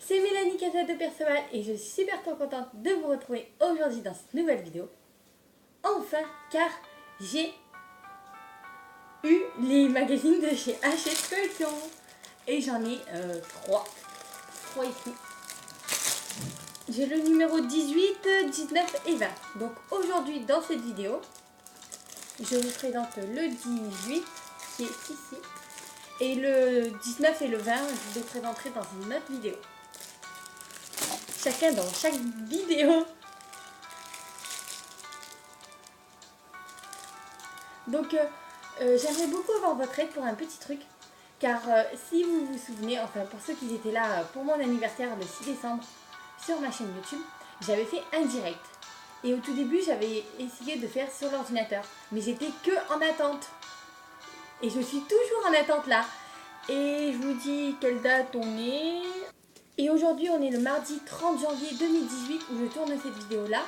c'est Mélanie Casa de Perceval et je suis super contente de vous retrouver aujourd'hui dans cette nouvelle vidéo. Enfin, car j'ai eu les magazines de chez Hachette Feuilleton et j'en ai trois ici. J'ai le numéro 18, 19 et 20. Donc aujourd'hui dans cette vidéo, je vous présente le 18 qui est ici. Et le 19 et le 20, je vous les présenterai dans une autre vidéo. Chacun dans chaque vidéo. Donc j'aimerais beaucoup avoir votre aide pour un petit truc. Car si vous vous souvenez, enfin pour ceux qui étaient là pour mon anniversaire le 6 décembre sur ma chaîne YouTube, j'avais fait un direct. Et au tout début j'avais essayé de faire sur l'ordinateur. Mais j'étais que en attente. Et je suis toujours en attente là. Et je vous dis quelle date on est. Et aujourd'hui on est le mardi 30 janvier 2018 où je tourne cette vidéo là.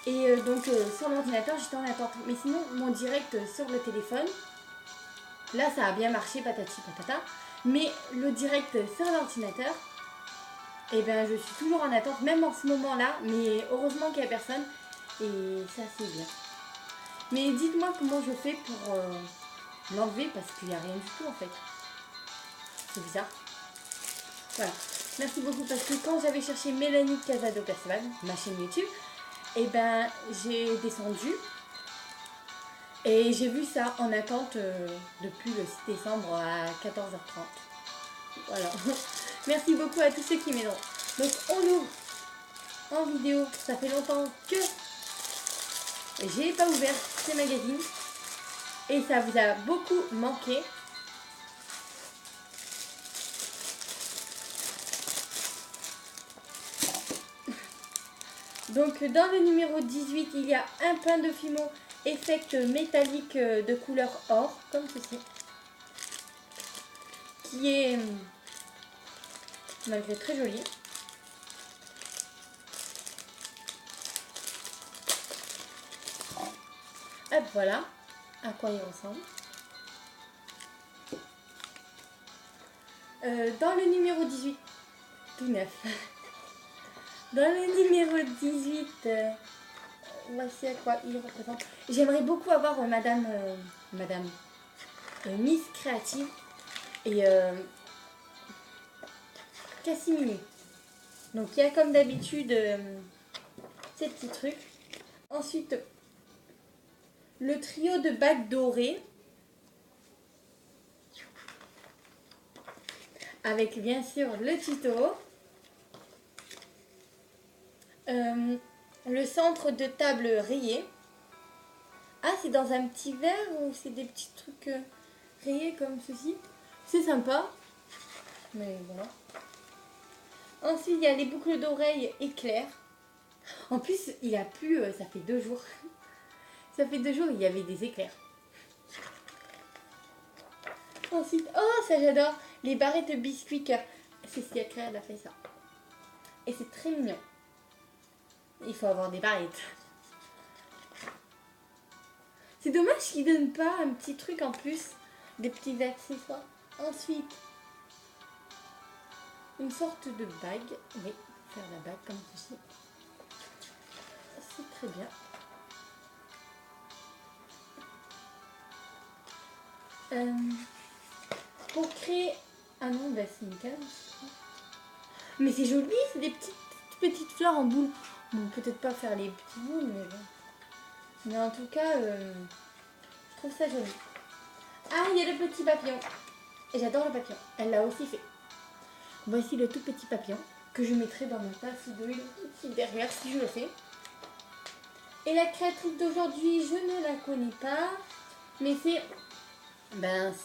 Et donc sur l'ordinateur j'étais en attente. Mais sinon mon direct sur le téléphone, là ça a bien marché patati patata. Mais le direct sur l'ordinateur, et ben je suis toujours en attente même en ce moment là. Mais heureusement qu'il n'y a personne. Et ça c'est bien. Mais dites-moi comment je fais pour l'enlever parce qu'il n'y a rien du tout en fait. C'est bizarre. Voilà. Merci beaucoup parce que quand j'avais cherché Mélanie Casa de Perceval, ma chaîne YouTube, et ben j'ai descendu et j'ai vu ça en attente depuis le 6 décembre à 14h30. Voilà. Merci beaucoup à tous ceux qui m'aideront. Donc on ouvre en vidéo. Ça fait longtemps que j'ai pas ouvert ces magazines et ça vous a beaucoup manqué. Donc dans le numéro 18, il y a un pain de Fimo effect métallique de couleur or, comme ceci, qui est malgré très joli. Hop, voilà à quoi il ressemble. Dans le numéro 18, tout neuf. Dans le numéro 18, voici à quoi il représente. J'aimerais beaucoup avoir Madame Miss Créative et Cassimini. Donc il y a comme d'habitude ces petits trucs. Ensuite, le trio de bagues dorées. Avec bien sûr le tuto. Le centre de table rayé. Ah, c'est dans un petit verre ou c'est des petits trucs rayés comme ceci. C'est sympa. Mais voilà. Ensuite, il y a les boucles d'oreilles éclairs. En plus, il a plu, ça fait 2 jours. Ça fait 2 jours, il y avait des éclairs. Ensuite, oh, ça j'adore. Les barrettes de biscuits cœur. C'est ce qu'elle a fait ça. Et c'est très mignon. Il faut avoir des barrettes. C'est dommage qu'ils ne donnent pas un petit truc en plus. Des petits accessoires. Ensuite, une sorte de bague. Oui, faire la bague comme ceci. C'est très bien. Pour créer... Ah non, bah c'est une case. Mais c'est joli, c'est des petites fleurs en boule. Bon, peut-être pas faire les petits boules, mais bon. Mais en tout cas, je trouve ça joli. Ah, il y a le petit papillon. Et j'adore le papillon. Elle l'a aussi fait. Voici le tout petit papillon que je mettrai dans mon tasse d'huile ici derrière si je le fais. Et la créatrice d'aujourd'hui, je ne la connais pas. Mais c'est...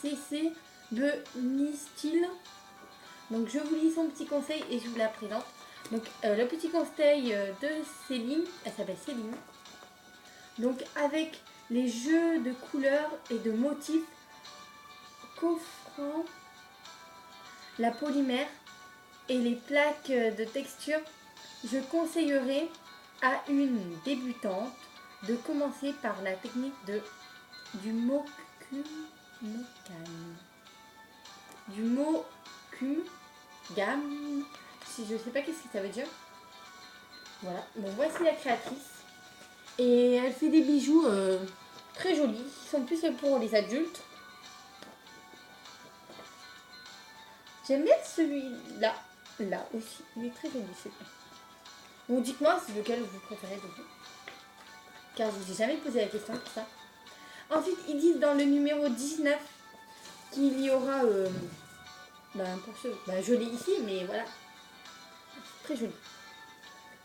CC Benistil. Donc je vous lis son petit conseil et je vous la présente. Donc le petit conseil de Céline, elle s'appelle Céline. Donc avec les jeux de couleurs et de motifs qu'offrant la polymère et les plaques de texture, je conseillerais à une débutante de commencer par la technique du Mokume gamme je sais pas qu'est-ce que ça veut dire. Voilà, bon voici la créatrice. Et elle fait des bijoux très jolis, qui sont plus pour les adultes. J'aime bien celui-là, là aussi, il est très joli celui-là. Donc dites-moi c'est lequel vous préférez de vous. Car je vous ai jamais posé la question pour ça. Ensuite, ils disent dans le numéro 19 qu'il y aura, pour ceux, je l'ai ici, mais voilà, c'est très joli.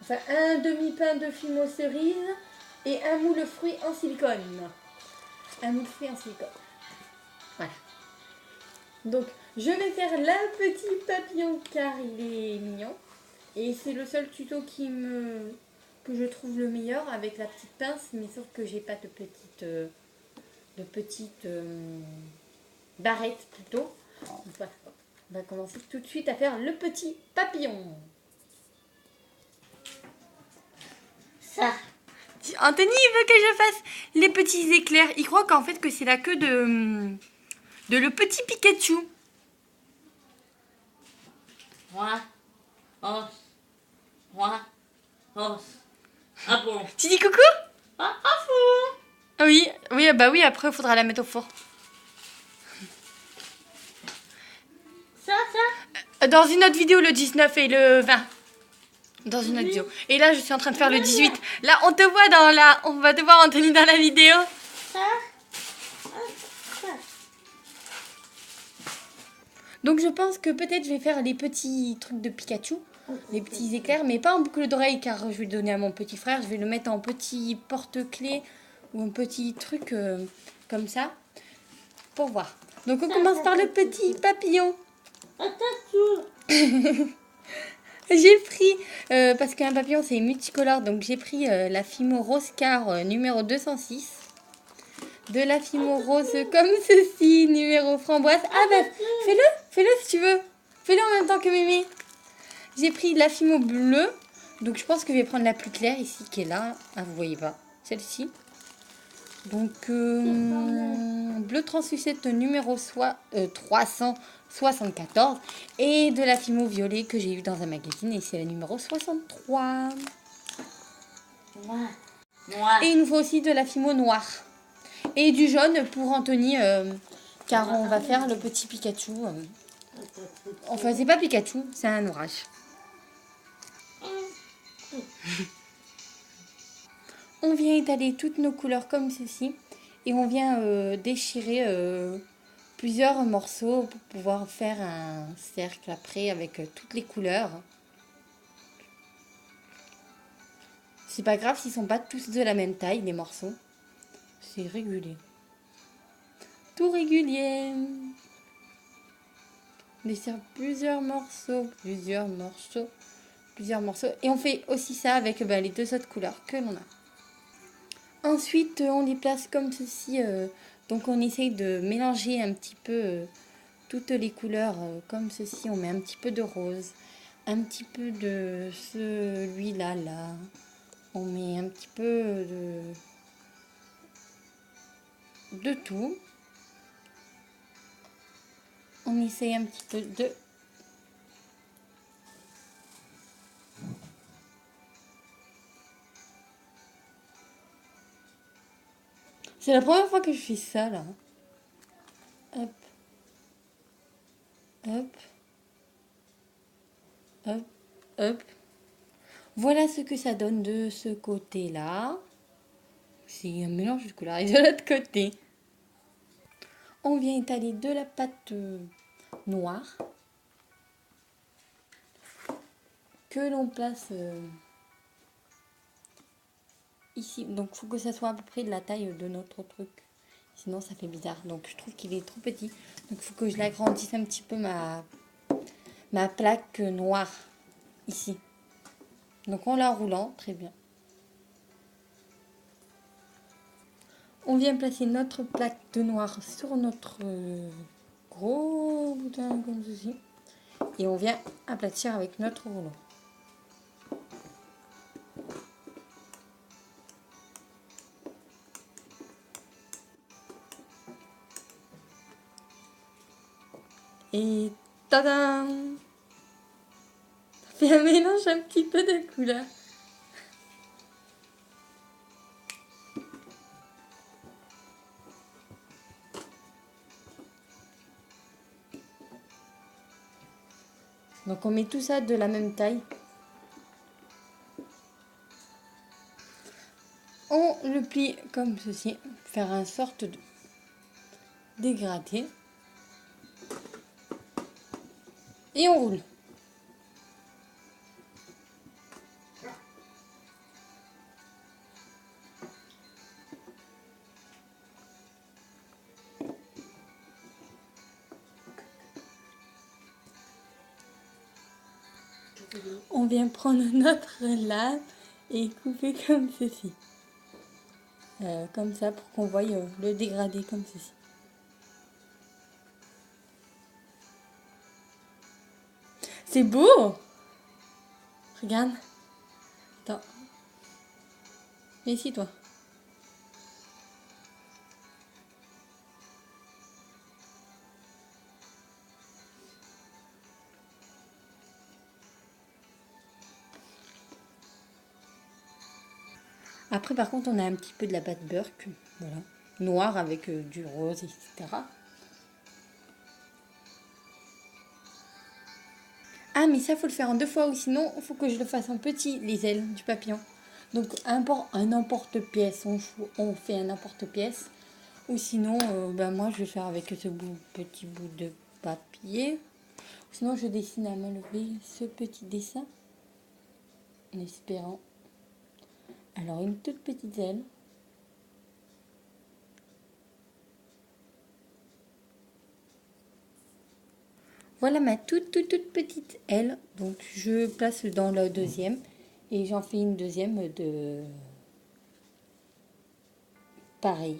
Enfin, un demi-pain de fimo cerise et un moule fruit en silicone. Un moule fruit en silicone. Voilà. Donc, je vais faire le petit papillon car il est mignon. Et c'est le seul tuto que je trouve le meilleur avec la petite pince, mais sauf que j'ai pas de petite barrette plutôt. Voilà. On va commencer tout de suite à faire le petit papillon. Ça. Anthony, il veut que je fasse les petits éclairs. Il croit qu'en fait que c'est la queue de le petit Pikachu. Moi, os, moi, os. Ah bon? Tu dis coucou? Ah, ah fou! Oui, oui, bah oui, après il faudra la mettre au four. Ça? Dans une autre vidéo, le 19 et le 20. Dans une autre vidéo. Et là, je suis en train de faire le 18. Là, on te voit dans la... On va te voir, Anthony, dans la vidéo. Ça? Donc, je pense que peut-être je vais faire les petits trucs de Pikachu. Les petits éclairs, mais pas en boucle d'oreille, car je vais le donner à mon petit frère. Je vais le mettre en petit porte-clés ou un petit truc comme ça. Pour voir. Donc, on commence par le petit papillon. J'ai pris, parce qu'un papillon c'est multicolore, donc j'ai pris la Fimo Rose Car numéro 206. De la Fimo Rose comme ceci, numéro framboise. Ah bah, fais-le si tu veux. Fais-le en même temps que Mimi. J'ai pris la Fimo bleue, donc je pense que je vais prendre la plus claire ici, qui est là. Ah, vous voyez pas, celle-ci. Donc, bleu translucide numéro 374 et de la Fimo violet que j'ai eu dans un magazine et c'est la numéro 63. Moi. Et il nous faut aussi de la Fimo noire et du jaune pour Anthony car on va faire le petit Pikachu. Enfin, c'est pas Pikachu, c'est un orage. On vient étaler toutes nos couleurs comme ceci et on vient déchirer plusieurs morceaux pour pouvoir faire un cercle après avec toutes les couleurs. C'est pas grave s'ils sont pas tous de la même taille les morceaux. C'est régulier. Tout régulier. On dessert plusieurs morceaux. Et on fait aussi ça avec les deux autres couleurs que l'on a. Ensuite, on les place comme ceci. Donc, on essaye de mélanger un petit peu toutes les couleurs comme ceci. On met un petit peu de rose, un petit peu de celui-là, là. On met un petit peu de tout. On essaye un petit peu de... C'est la première fois que je fais ça, là. Hop. Hop. Hop. Hop. Voilà ce que ça donne de ce côté-là. C'est un mélange de couleurs. Et de l'autre côté, on vient étaler de la pâte noire que l'on place ici. Donc, il faut que ça soit à peu près de la taille de notre truc. Sinon, ça fait bizarre. Donc, je trouve qu'il est trop petit. Donc, il faut que je l'agrandisse un petit peu ma plaque noire ici. Donc, en la roulant, très bien. On vient placer notre plaque de noir sur notre gros bouton comme ceci. Et on vient aplatir avec notre rouleau. Et tadam! Ça Fais un mélange un petit peu de couleurs. Donc on met tout ça de la même taille. On le plie comme ceci, faire une sorte de dégradé. Et on roule. On vient prendre notre lame et couper comme ceci. Comme ça pour qu'on voie le dégradé comme ceci. C'est beau! Regarde. Attends. Viens ici toi. Après par contre on a un petit peu de la pâte Burke, voilà, noire avec du rose, etc. Ah mais ça faut le faire en 2 fois ou sinon il faut que je le fasse en petit, les ailes du papillon. Donc un emporte-pièce, on fait un emporte-pièce. Ou sinon, moi je vais faire avec ce petit bout de papier. Sinon je dessine à main levée ce petit dessin. En espérant. Alors une toute petite aile. Voilà ma toute petite aile. Donc je place dans la deuxième. Et j'en fais une deuxième de pareil.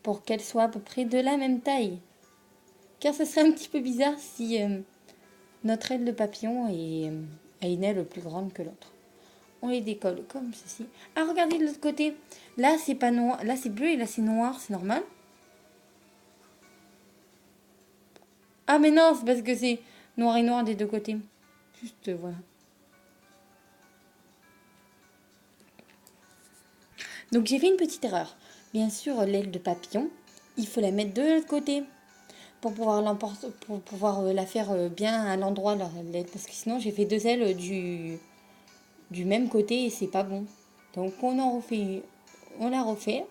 Pour qu'elle soit à peu près de la même taille. Car ce serait un petit peu bizarre si notre aile de papillon a une aile plus grande que l'autre. On les décolle comme ceci. Ah, regardez de l'autre côté. Là, c'est pas noir. Là, c'est bleu et là, c'est noir. C'est normal. Ah, mais non, c'est parce que c'est noir et noir des deux côtés. Juste, voilà. Donc, j'ai fait une petite erreur. Bien sûr, l'aile de papillon, il faut la mettre de l'autre côté pour pouvoir pour pouvoir la faire bien à l'endroit, l'aile. Parce que sinon, j'ai fait 2 ailes du même côté et c'est pas bon. Donc, on la refait.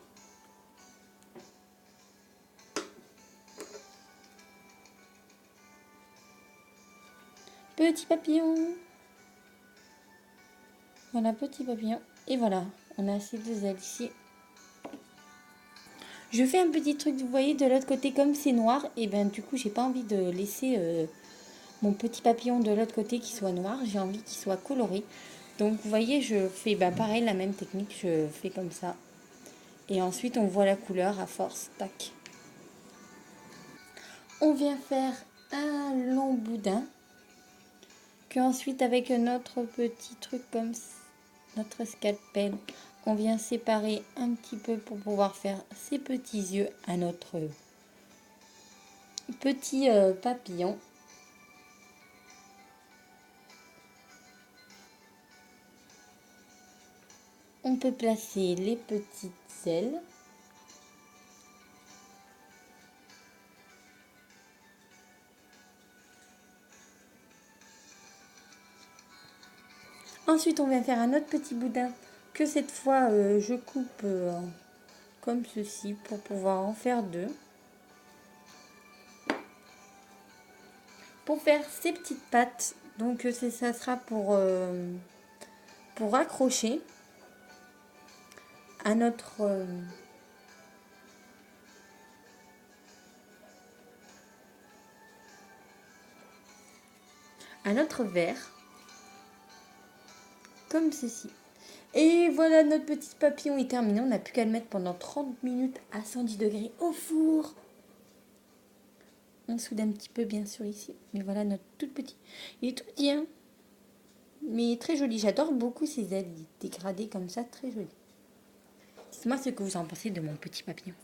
Petit papillon. Voilà, petit papillon. Et voilà, on a ces 2 ailes ici. Je fais un petit truc, vous voyez, de l'autre côté, comme c'est noir, et ben du coup, j'ai pas envie de laisser mon petit papillon de l'autre côté qui soit noir. J'ai envie qu'il soit coloré. Donc, vous voyez, je fais pareil, la même technique, je fais comme ça. Et ensuite, on voit la couleur à force. Tac. On vient faire un long boudin. Qu'ensuite, avec notre petit truc comme ça, notre scalpel, on vient séparer un petit peu pour pouvoir faire ces petits yeux à notre petit papillon. On peut placer les petites ailes. Ensuite, on vient faire un autre petit boudin que cette fois, je coupe comme ceci pour pouvoir en faire 2. Pour faire ces petites pattes, donc ça sera pour accrocher à notre verre, comme ceci. Et voilà, notre petit papillon est terminé. On n'a plus qu'à le mettre pendant 30 minutes à 110 degrés au four. On soude un petit peu, bien sûr, ici. Mais voilà, notre tout petit. Il est tout petit, hein, mais très joli. J'adore beaucoup ces ailes dégradées comme ça, très joli. Dites-moi ce que vous en pensez de mon petit papillon.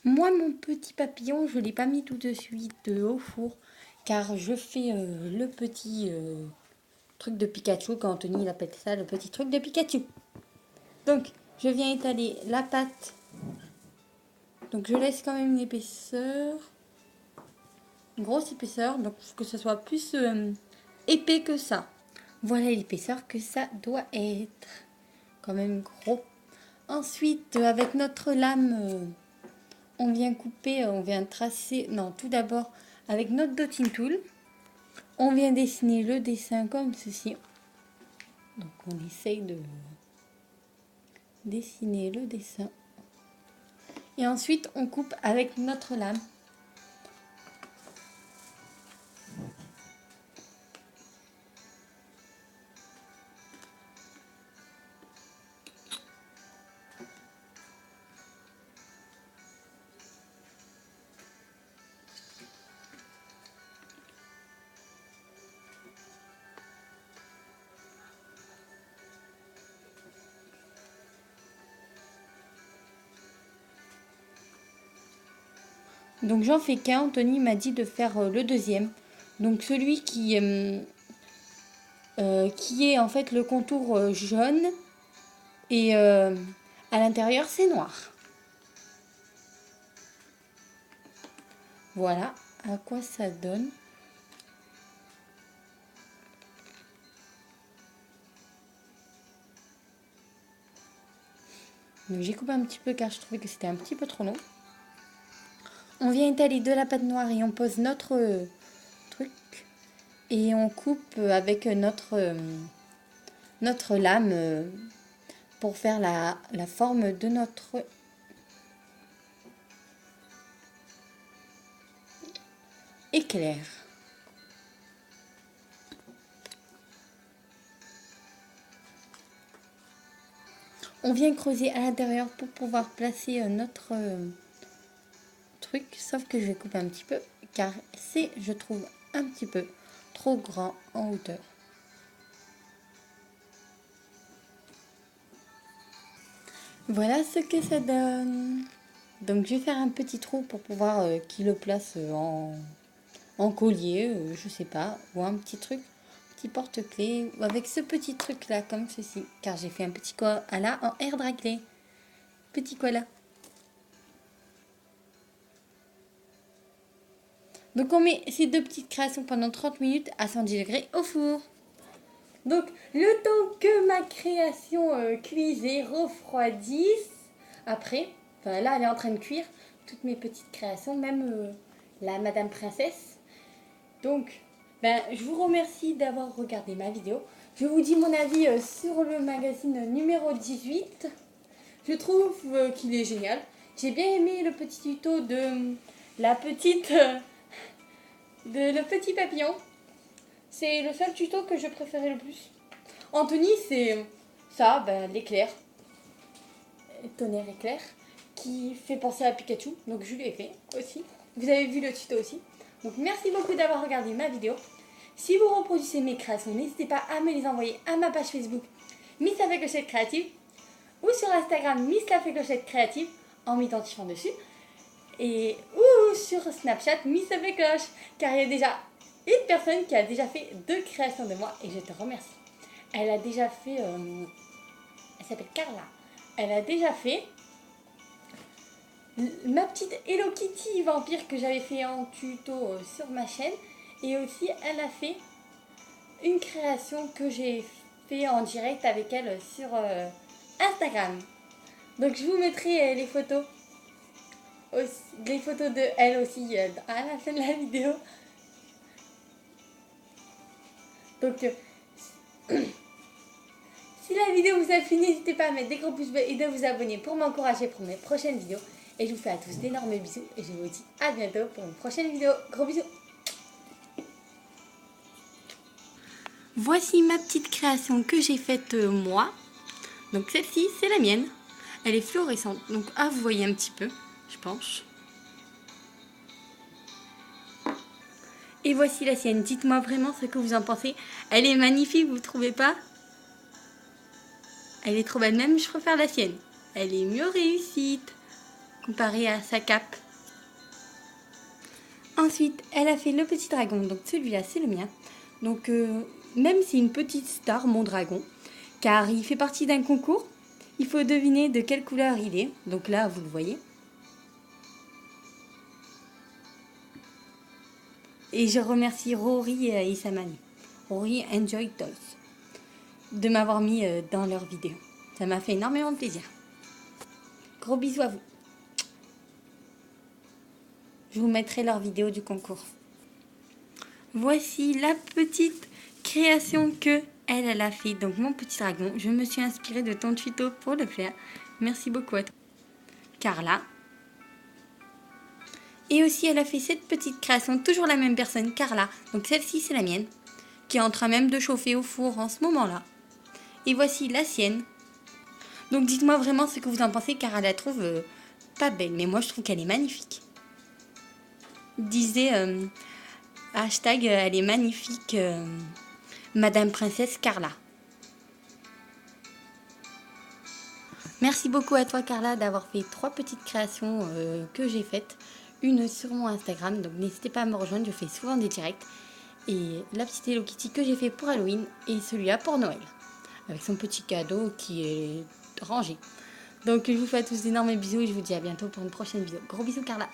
Moi, mon petit papillon, je ne l'ai pas mis tout de suite au four, car je fais le petit truc de Pikachu, quand Anthony il appelle ça le petit truc de Pikachu. Donc, je viens étaler la pâte. Donc, je laisse quand même une épaisseur, une grosse épaisseur, donc que ce soit plus épais que ça. Voilà l'épaisseur que ça doit être. Quand même gros. Ensuite, avec notre lame, on vient couper, on vient tracer. Non, tout d'abord, avec notre dotting tool, on vient dessiner le dessin comme ceci. Donc, on essaye de dessiner le dessin. Et ensuite, on coupe avec notre lame. Donc j'en fais qu'un, Anthony m'a dit de faire le deuxième. Donc celui qui est en fait le contour jaune et à l'intérieur c'est noir. Voilà à quoi ça donne. Donc j'ai coupé un petit peu car je trouvais que c'était un petit peu trop long. On vient étaler de la pâte noire et on pose notre truc. Et on coupe avec notre lame pour faire la forme de notre éclair. On vient creuser à l'intérieur pour pouvoir placer notre truc, sauf que je vais couper un petit peu car c'est, je trouve, un petit peu trop grand en hauteur. Voilà ce que ça donne. Donc je vais faire un petit trou pour pouvoir qu'il le place en collier, je sais pas, ou un petit truc, petit porte-clés, ou avec ce petit truc là comme ceci, car j'ai fait un petit koala en air dragglé. Petit koala. Donc on met ces deux petites créations pendant 30 minutes à 110 degrés au four. Donc le temps que ma création cuise et refroidisse, après, enfin là elle est en train de cuire, toutes mes petites créations, même la Madame Princesse. Donc je vous remercie d'avoir regardé ma vidéo. Je vous dis mon avis sur le magazine numéro 18. Je trouve qu'il est génial. J'ai bien aimé le petit tuto de la petite... de le petit papillon. C'est le seul tuto que je préférais le plus. Anthony, c'est ça, l'éclair. Tonnerre éclair. Qui fait penser à Pikachu. Donc je lui ai fait aussi. Vous avez vu le tuto aussi. Donc merci beaucoup d'avoir regardé ma vidéo. Si vous reproduisez mes créations, n'hésitez pas à me les envoyer à ma page Facebook Miss la Clochette Créative ou sur Instagram Miss la Clochette Créative en m'identifiant dessus. Et ou sur Snapchat Miss la Cloche, car il y a déjà une personne qui a déjà fait 2 créations de moi et je te remercie. Elle a déjà fait, elle s'appelle Carla. Elle a déjà fait ma petite Hello Kitty vampire que j'avais fait en tuto sur ma chaîne. Et aussi elle a fait une création que j'ai fait en direct avec elle sur Instagram. Donc je vous mettrai les photos de elle aussi à la fin de la vidéo. Donc si la vidéo vous a plu, n'hésitez pas à mettre des gros pouces bleus et de vous abonner pour m'encourager pour mes prochaines vidéos. Et je vous fais à tous d'énormes bisous et je vous dis à bientôt pour une prochaine vidéo. Gros bisous. Voici ma petite création que j'ai faite moi. Donc celle-ci, c'est la mienne. Elle est fluorescente. Donc vous voyez un petit peu, je pense. Et voici la sienne. Dites-moi vraiment ce que vous en pensez. Elle est magnifique, vous ne trouvez pas? Elle est trop belle, même je préfère la sienne. Elle est mieux réussite. comparé à sa cape. Ensuite, elle a fait le petit dragon, donc celui-là c'est le mien. Donc même c'est une petite star, mon dragon, car il fait partie d'un concours. Il faut deviner de quelle couleur il est. Donc là, vous le voyez. Et je remercie Rory et Isamani. Rory Enjoy Toys de m'avoir mis dans leur vidéo. Ça m'a fait énormément de plaisir. Gros bisous à vous. Je vous mettrai leur vidéo du concours. Voici la petite création que elle a fait. Donc mon petit dragon, je me suis inspirée de ton tuto pour le faire. Merci beaucoup à toi. Carla. Et aussi elle a fait cette petite création, toujours la même personne, Carla. Donc celle-ci c'est la mienne, qui est en train même de chauffer au four en ce moment-là. Et voici la sienne. Donc dites-moi vraiment ce que vous en pensez, car elle la trouve pas belle. Mais moi je trouve qu'elle est magnifique. Disait hashtag elle est magnifique Madame Princesse Carla. Merci beaucoup à toi Carla d'avoir fait 3 petites créations que j'ai faites. Une sur mon Instagram, donc n'hésitez pas à me rejoindre, je fais souvent des directs. Et la petite Hello Kitty que j'ai fait pour Halloween et celui-là pour Noël. Avec son petit cadeau qui est rangé. Donc je vous fais à tous d'énormes bisous et je vous dis à bientôt pour une prochaine vidéo. Gros bisous Carla.